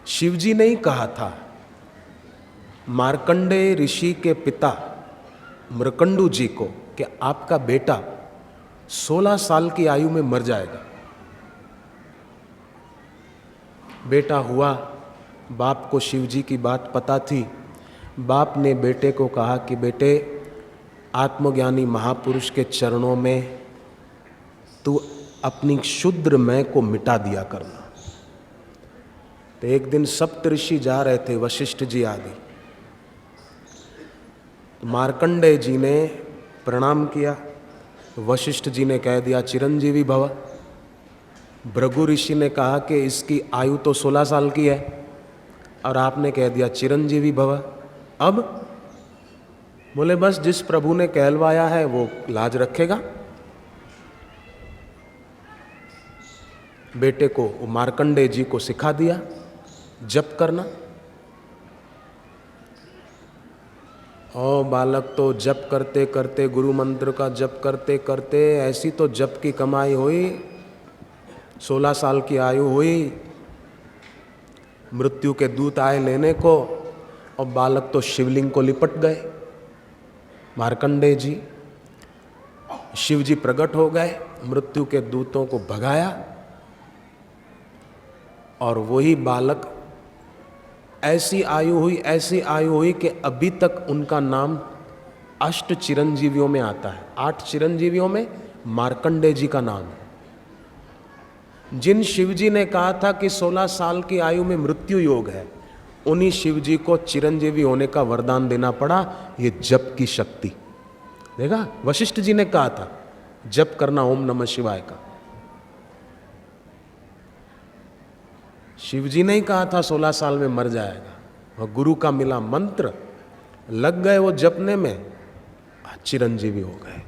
शिवजी ने ही कहा था मार्कंडेय ऋषि के पिता मृकंडू जी को कि आपका बेटा 16 साल की आयु में मर जाएगा। बेटा हुआ, बाप को शिवजी की बात पता थी। बाप ने बेटे को कहा कि बेटे, आत्मज्ञानी महापुरुष के चरणों में तू अपनी क्षुद्र मैं को मिटा दिया करना। तो एक दिन सप्तऋषि जा रहे थे, वशिष्ठ जी आदि। तो मार्कंडेय जी ने प्रणाम किया, वशिष्ठ जी ने कह दिया चिरंजीवी भव। भृगु ऋषि ने कहा कि इसकी आयु तो 16 साल की है, और आपने कह दिया चिरंजीवी भव। अब बोले बस जिस प्रभु ने कहलवाया है वो लाज रखेगा। बेटे को मार्कंडेय जी को सिखा दिया जप करना। और बालक तो जप करते करते, गुरु मंत्र का जप करते करते ऐसी तो जप की कमाई हुई, 16 साल की आयु हुई, मृत्यु के दूत आए लेने को, और बालक तो शिवलिंग को लिपट गए। मार्कंडेय जी, शिव जी प्रकट हो गए, मृत्यु के दूतों को भगाया, और वही बालक ऐसी आयु हुई कि अभी तक उनका नाम 8 चिरंजीवियों में आता है। 8 चिरंजीवियों में मार्कंडेय जी का नाम है। जिन शिवजी ने कहा था कि 16 साल की आयु में मृत्यु योग है, उन्हीं शिवजी को चिरंजीवी होने का वरदान देना पड़ा, ये जप की शक्ति। देखा, वशिष्ठ जी ने कहा था जप करना ओम नमः शिवाय का। शिवजी ने ही कहा था 16 साल में मर जाएगा, और गुरु का मिला मंत्र, लग गए वो जपने में, चिरंजीवी हो गए।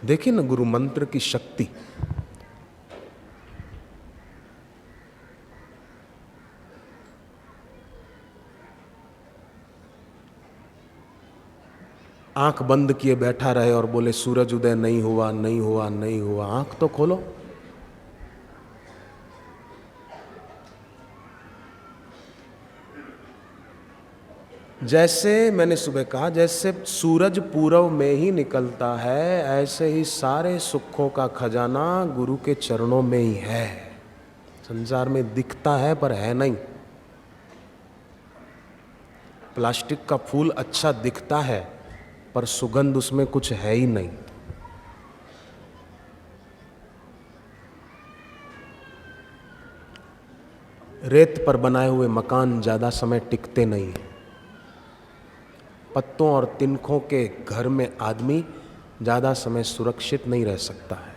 देखिए ना गुरु मंत्र की शक्ति। आंख बंद किए बैठा रहे और बोले सूरज उदय नहीं हुआ, नहीं हुआ, नहीं हुआ। आंख तो खोलो। जैसे मैंने सुबह कहा, जैसे सूरज पूरब में ही निकलता है, ऐसे ही सारे सुखों का खजाना गुरु के चरणों में ही है। संसार में दिखता है पर है नहीं। प्लास्टिक का फूल अच्छा दिखता है पर सुगंध उसमें कुछ है ही नहीं। रेत पर बनाए हुए मकान ज्यादा समय टिकते नहीं हैं। पत्तों और तिनकों के घर में आदमी ज्यादा समय सुरक्षित नहीं रह सकता है।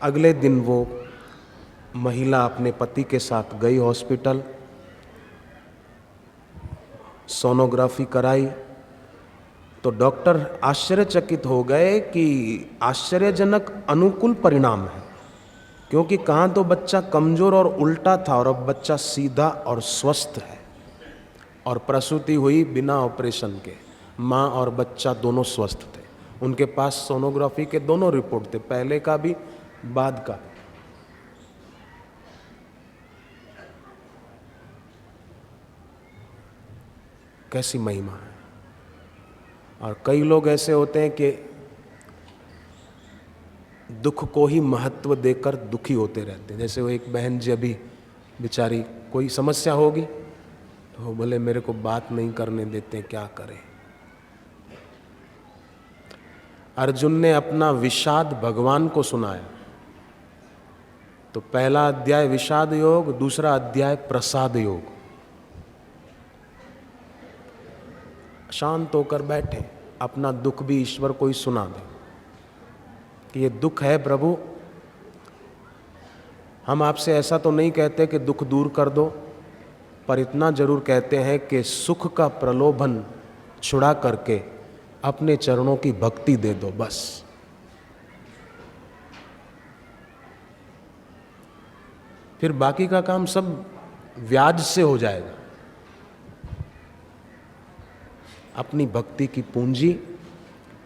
अगले दिन वो महिला अपने पति के साथ गई हॉस्पिटल, सोनोग्राफी कराई, तो डॉक्टर आश्चर्यचकित हो गए कि आश्चर्यजनक अनुकूल परिणाम है, क्योंकि कहाँ तो बच्चा कमजोर और उल्टा था, और अब बच्चा सीधा और स्वस्थ है, और प्रसूति हुई बिना ऑपरेशन के। माँ और बच्चा दोनों स्वस्थ थे। उनके पास सोनोग्राफी के दोनों रिपोर्ट थे, पहले का भी बाद का। कैसी महिमा है। और कई लोग ऐसे होते हैं कि दुख को ही महत्व देकर दुखी होते रहते हैं। जैसे वो एक बहन जी, अभी बेचारी कोई समस्या होगी तो बोले मेरे को बात नहीं करने देते, क्या करें। अर्जुन ने अपना विषाद भगवान को सुनाया, तो पहला अध्याय विषाद योग, दूसरा अध्याय प्रसाद योग। शांत होकर बैठे, अपना दुख भी ईश्वर को ही सुना दे कि ये दुख है प्रभु, हम आपसे ऐसा तो नहीं कहते कि दुख दूर कर दो, पर इतना जरूर कहते हैं कि सुख का प्रलोभन छुड़ा करके अपने चरणों की भक्ति दे दो, बस। फिर बाकी का काम सब व्याज से हो जाएगा। अपनी भक्ति की पूंजी,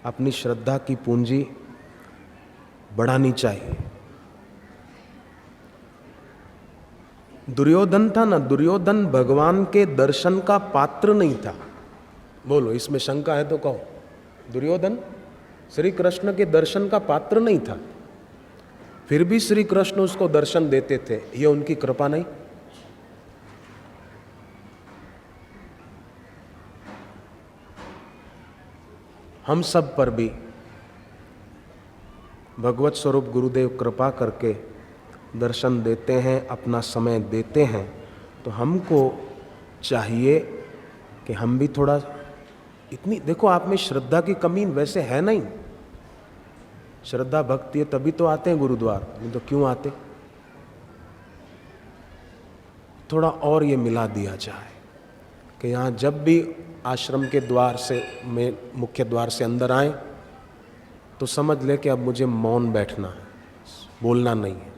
अपनी श्रद्धा की पूंजी बढ़ानी चाहिए। दुर्योधन था ना, दुर्योधन भगवान के दर्शन का पात्र नहीं था। बोलो, इसमें शंका है तो कहो। दुर्योधन श्री कृष्ण के दर्शन का पात्र नहीं था, फिर भी श्री कृष्ण उसको दर्शन देते थे। ये उनकी कृपा नहीं? हम सब पर भी भगवत स्वरूप गुरुदेव कृपा करके दर्शन देते हैं, अपना समय देते हैं, तो हमको चाहिए कि हम भी थोड़ा, इतनी देखो आप में श्रद्धा की कमी वैसे है नहीं। श्रद्धा भक्ति है तभी तो आते हैं गुरुद्वार, नहीं तो क्यों आते। थोड़ा और ये मिला दिया जाए कि यहाँ जब भी आश्रम के द्वार से में मुख्य द्वार से अंदर आए तो समझ ले कि अब मुझे मौन बैठना है, बोलना नहीं है,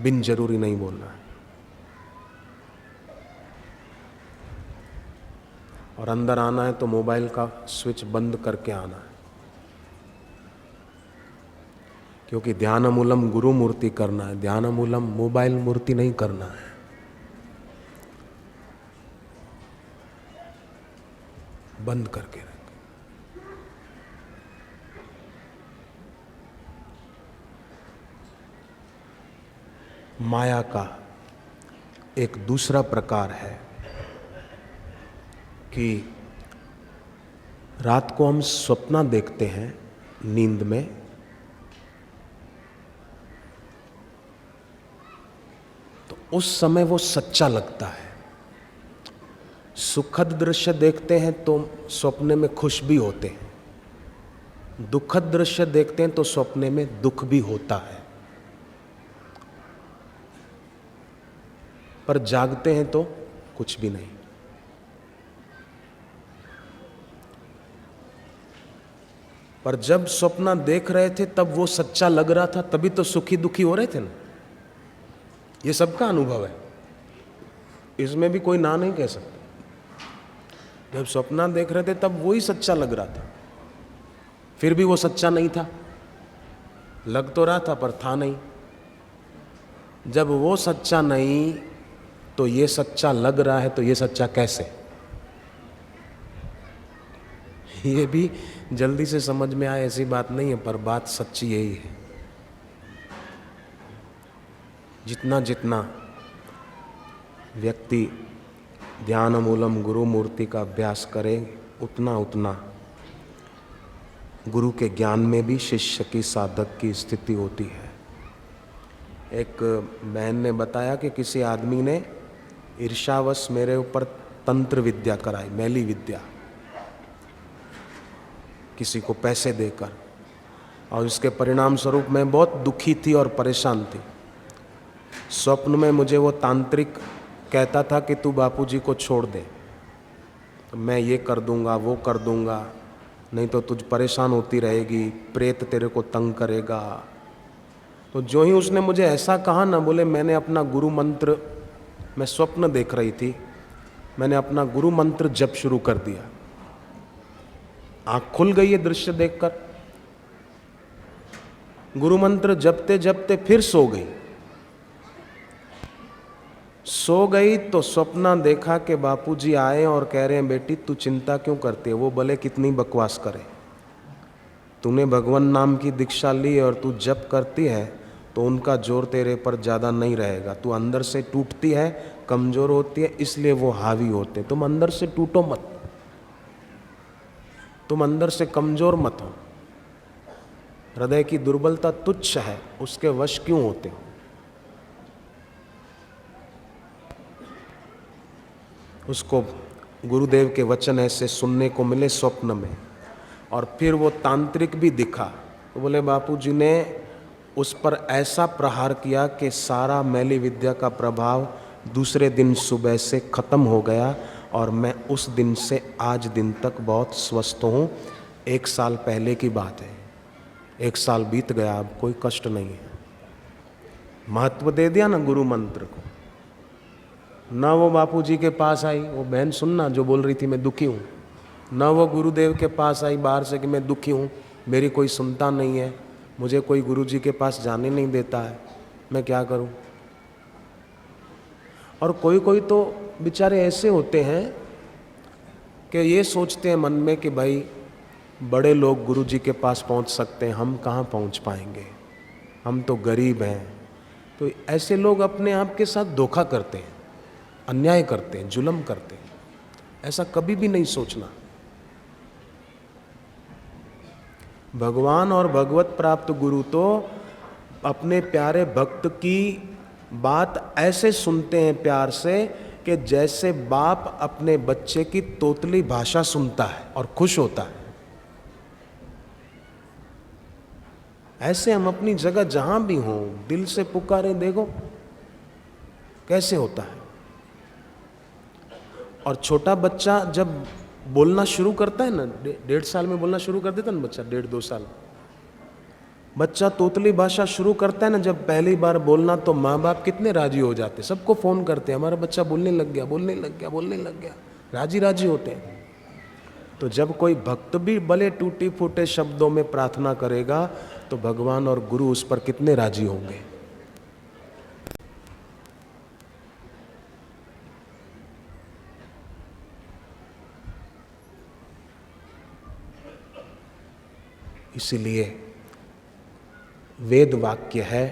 बिन जरूरी नहीं बोलना है। और अंदर आना है तो मोबाइल का स्विच बंद करके आना है, क्योंकि ध्यानमूलम गुरु मूर्ति करना है, ध्यानमूलम मोबाइल मूर्ति नहीं करना है। बंद करके रखें। माया का एक दूसरा प्रकार है कि रात को हम स्वप्न देखते हैं नींद में, तो उस समय वो सच्चा लगता है। सुखद दृश्य देखते हैं तो सपने में खुश भी होते हैं, दुखद दृश्य देखते हैं तो सपने में दुख भी होता है। पर जागते हैं तो कुछ भी नहीं। पर जब सपना देख रहे थे तब वो सच्चा लग रहा था, तभी तो सुखी दुखी हो रहे थे ना। ये सबका अनुभव है, इसमें भी कोई ना नहीं कह सकता। जब सपना देख रहे थे तब वही सच्चा लग रहा था, फिर भी वो सच्चा नहीं था। लग तो रहा था पर था नहीं। जब वो सच्चा नहीं तो ये सच्चा लग रहा है, तो ये सच्चा कैसे? ये भी जल्दी से समझ में आए ऐसी बात नहीं है, पर बात सच्ची यही है। जितना जितना व्यक्ति ध्यानमूलम गुरु मूर्ति का अभ्यास करे, उतना उतना गुरु के ज्ञान में भी शिष्य की, साधक की स्थिति होती है। एक बहन ने बताया कि किसी आदमी ने ईर्ष्यावश मेरे ऊपर तंत्र विद्या कराई, मैली विद्या, किसी को पैसे देकर, और इसके परिणाम स्वरूप मैं बहुत दुखी थी और परेशान थी। स्वप्न में मुझे वो तांत्रिक कहता था कि तू बापूजी को छोड़ दे, तो मैं ये कर दूंगा, वो कर दूंगा, नहीं तो तुझ परेशान होती रहेगी, प्रेत तेरे को तंग करेगा। तो जो ही उसने मुझे ऐसा कहा ना, बोले मैंने अपना गुरु मंत्र, मैं स्वप्न देख रही थी, मैंने अपना गुरु मंत्र जप शुरू कर दिया। आँख खुल गई ये दृश्य देखकर। गुरु मंत्र जपते जपते फिर सो गई तो स्वप्न देखा कि बापूजी आए और कह रहे हैं बेटी तू चिंता क्यों करती है। वो बोले कितनी बकवास करे, तूने भगवान नाम की दीक्षा ली और तू जप करती है तो उनका जोर तेरे पर ज़्यादा नहीं रहेगा। तू अंदर से टूटती है, कमज़ोर होती है, इसलिए वो हावी होते। तुम अंदर से टूटो मत, तुम अंदर से कमज़ोर मत हो। हृदय की दुर्बलता तुच्छ है, उसके वश क्यों होते हो। उसको गुरुदेव के वचन ऐसे सुनने को मिले स्वप्न में, और फिर वो तांत्रिक भी दिखा। तो बोले बापूजी ने उस पर ऐसा प्रहार किया कि सारा मैली विद्या का प्रभाव दूसरे दिन सुबह से खत्म हो गया, और मैं उस दिन से आज दिन तक बहुत स्वस्थ हूँ। 1 साल पहले की बात है, 1 साल बीत गया, अब कोई कष्ट नहीं है। महत्व दे दिया ना गुरु मंत्र को। ना वो बापूजी के पास आई, वो बहन सुनना जो बोल रही थी मैं दुखी हूँ, ना वो गुरुदेव के पास आई बाहर से कि मैं दुखी हूँ, मेरी कोई सुनता नहीं है, मुझे कोई गुरुजी के पास जाने नहीं देता है, मैं क्या करूँ। और कोई कोई तो बेचारे ऐसे होते हैं कि ये सोचते हैं मन में कि भाई बड़े लोग गुरु जी के पास पहुंच सकते हैं, हम कहाँ पहुंच पाएंगे, हम तो गरीब हैं। तो ऐसे लोग अपने आप के साथ धोखा करते हैं, अन्याय करते हैं, जुल्म करते हैं। ऐसा कभी भी नहीं सोचना। भगवान और भगवत प्राप्त गुरु तो अपने प्यारे भक्त की बात ऐसे सुनते हैं प्यार से कि जैसे बाप अपने बच्चे की तोतली भाषा सुनता है और खुश होता है। ऐसे हम अपनी जगह जहां भी हों दिल से पुकारे, देखो कैसे होता है। और छोटा बच्चा जब बोलना शुरू करता है ना, 1.5 साल में बोलना शुरू कर देता है ना बच्चा, 1.5-2 साल, बच्चा तोतली भाषा शुरू करता है ना जब पहली बार बोलना, तो माँ बाप कितने राजी हो जाते, सबको फोन करते हैं हमारा बच्चा बोलने लग गया, बोलने लग गया, बोलने लग गया, राजी राजी होते हैं। तो जब कोई भक्त भी भले टूटी फूटे शब्दों में प्रार्थना करेगा तो भगवान और गुरु उस पर कितने राजी होंगे। इसीलिए वेद वाक्य है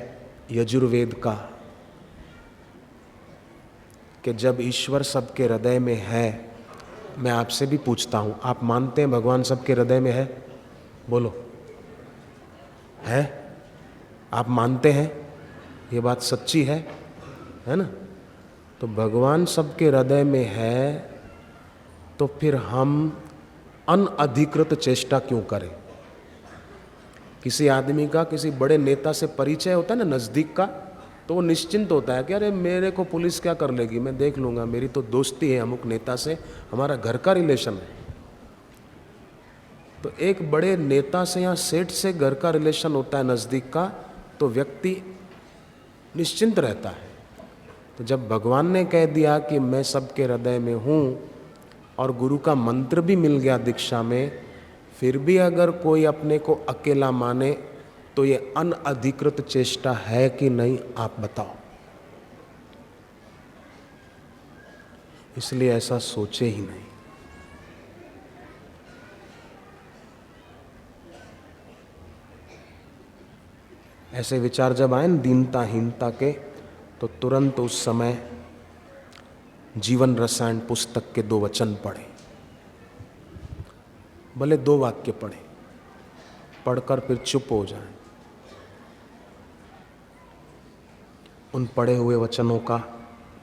यजुर्वेद का कि जब ईश्वर सबके हृदय में है, मैं आपसे भी पूछता हूं, आप मानते हैं भगवान सबके हृदय में है? बोलो, है? आप मानते हैं? ये बात सच्ची है ना? तो भगवान सबके हृदय में है, तो फिर हम अनअधिकृत चेष्टा क्यों करें? किसी आदमी का किसी बड़े नेता से परिचय होता है ना नज़दीक का, तो वो निश्चिंत होता है कि अरे मेरे को पुलिस क्या कर लेगी, मैं देख लूँगा, मेरी तो दोस्ती है अमुक नेता से, हमारा घर का रिलेशन है। तो एक बड़े नेता से या सेठ से घर का रिलेशन होता है नज़दीक का, तो व्यक्ति निश्चिंत रहता है। तो जब भगवान ने कह दिया कि मैं सबके हृदय में हूँ और गुरु का मंत्र भी मिल गया दीक्षा में, फिर भी अगर कोई अपने को अकेला माने तो ये अनअधिकृत चेष्टा है कि नहीं, आप बताओ। इसलिए ऐसा सोचे ही नहीं। ऐसे विचार जब आए न दीनता हीनता के, तो तुरंत उस समय जीवन रसायन पुस्तक के 2 वचन पढ़े, भले 2 वाक्य पढ़े, पढ़कर फिर चुप हो जाएं। उन पढ़े हुए वचनों का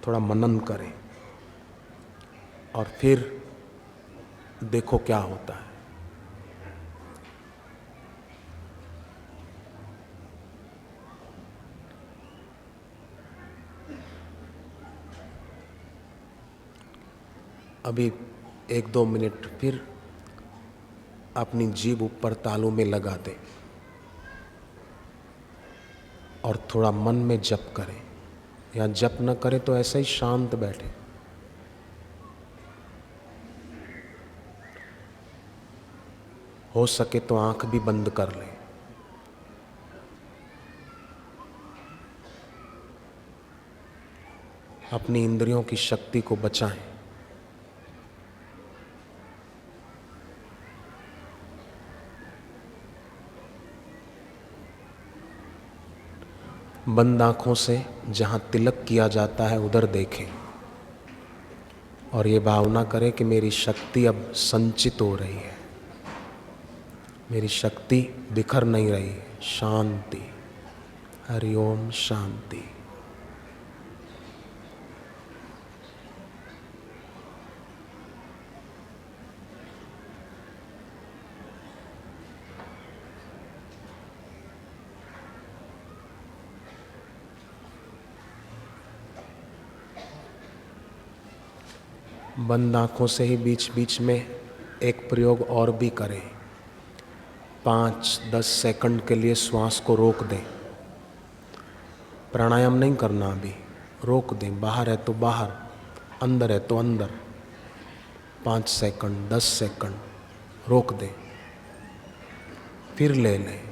थोड़ा मनन करें और फिर देखो क्या होता है। अभी 1-2 मिनट फिर अपनी जीभ ऊपर तालू में लगा दें और थोड़ा मन में जप करें, या जप न करें तो ऐसे ही शांत बैठे। हो सके तो आंख भी बंद कर लें। अपनी इंद्रियों की शक्ति को बचाएं। बंद आँखों से जहाँ तिलक किया जाता है उधर देखें और ये भावना करें कि मेरी शक्ति अब संचित हो रही है, मेरी शक्ति बिखर नहीं रही है। शांति, हरि ओम शांति। बंद आँखों से ही बीच बीच में एक प्रयोग और भी करें। 5-10 सेकंड के लिए श्वास को रोक दें। प्राणायाम नहीं करना, अभी रोक दें। बाहर है तो बाहर, अंदर है तो अंदर। 5 सेकंड, 10 सेकंड रोक दें, फिर ले लें।